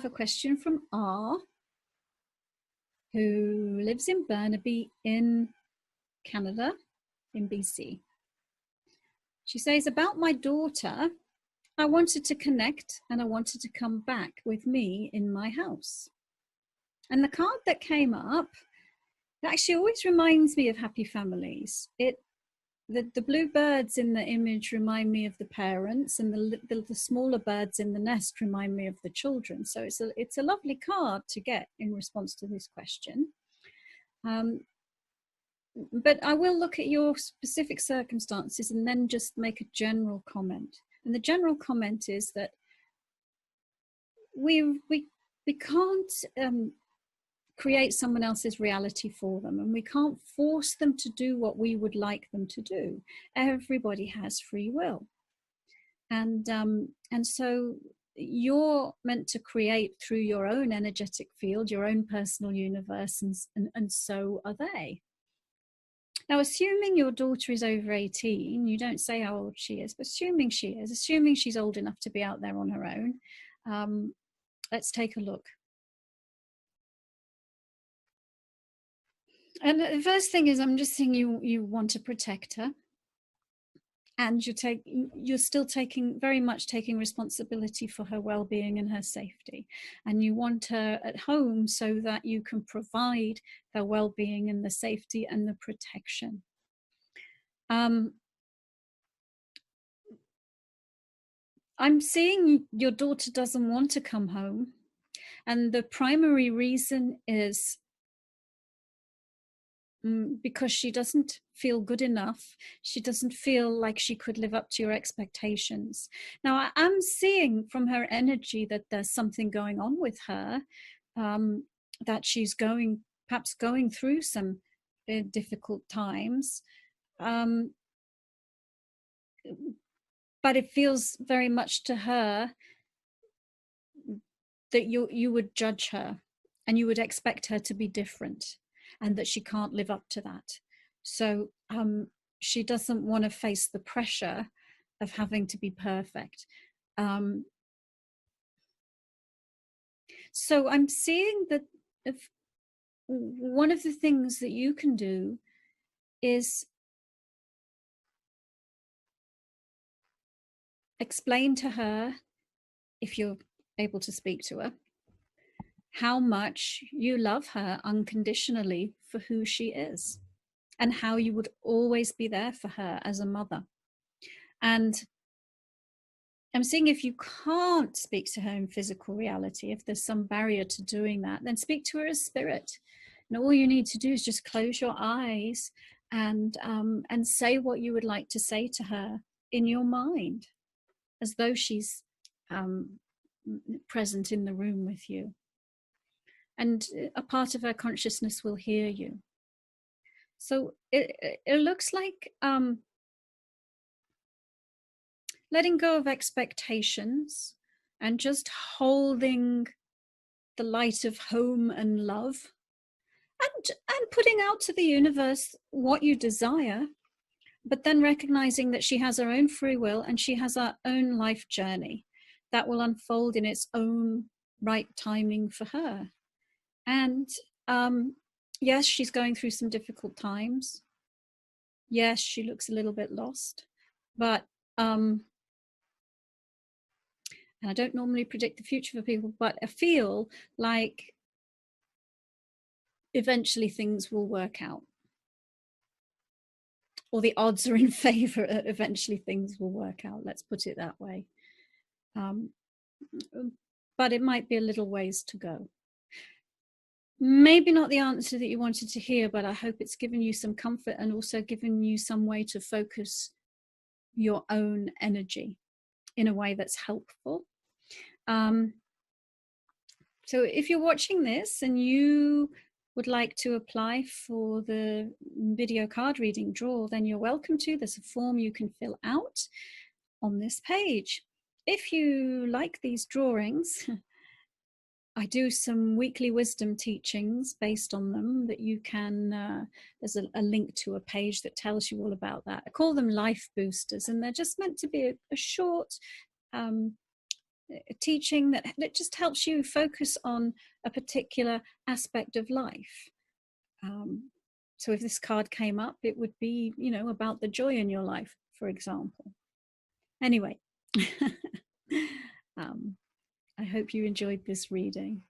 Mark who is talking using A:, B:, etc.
A: have a question from R, who lives in Burnaby in Canada, in BC. She says, about my daughter, I wanted to connect and I wanted to come back with me in my house. And the card that came up, it actually always reminds me of happy families. The blue birds in the image remind me of the parents, and the smaller birds in the nest remind me of the children. So it's a lovely card to get in response to this question. But I will look at your specific circumstances and then just make a general comment. And the general comment is that we can't create someone else's reality for them, and we can't force them to do what we would like them to do. Everybody has free will, and so you're meant to create through your own energetic field, your own personal universe, and so are they. Now, assuming your daughter is over 18, you don't say how old she is, but assuming she is, assuming she's old enough to be out there on her own, let's take a look. And the first thing is, I'm just saying you want to protect her, and you're still very much taking responsibility for her well-being and her safety, and you want her at home so that you can provide her well-being and the safety and the protection. I'm seeing your daughter doesn't want to come home, and the primary reason is because she doesn't feel good enough. She doesn't feel like she could live up to your expectations. Now, I'm seeing from her energy that there's something going on with her, that she's perhaps going through some difficult times. But it feels very much to her that you would judge her and you would expect her to be different, and that she can't live up to that. So she doesn't want to face the pressure of having to be perfect. So I'm seeing that one of the things that you can do is explain to her, if you're able to speak to her, how much you love her unconditionally for who she is, and how you would always be there for her as a mother. And I'm seeing, if you can't speak to her in physical reality, if there's some barrier to doing that, then speak to her as spirit. And all you need to do is just close your eyes and say what you would like to say to her in your mind, as though she's present in the room with you. And a part of her consciousness will hear you. So it looks like letting go of expectations and just holding the light of home and love, and putting out to the universe what you desire, but then recognizing that she has her own free will and she has her own life journey that will unfold in its own right timing for her. And yes, she's going through some difficult times. Yes, she looks a little bit lost, but and I don't normally predict the future for people, but I feel like eventually things will work out, or the odds are in favor that eventually things will work out. Let's put it that way. But it might be a little ways to go. Maybe not the answer that you wanted to hear, but I hope it's given you some comfort and also given you some way to focus your own energy in a way that's helpful. So if you're watching this and you would like to apply for the video card reading draw, then you're welcome to. There's a form you can fill out on this page. If you like these drawings, I do some weekly wisdom teachings based on them that you can, there's a link to a page that tells you all about that. I call them life boosters, and they're just meant to be a short teaching that just helps you focus on a particular aspect of life. So if this card came up, it would be, about the joy in your life, for example. Anyway, I hope you enjoyed this reading.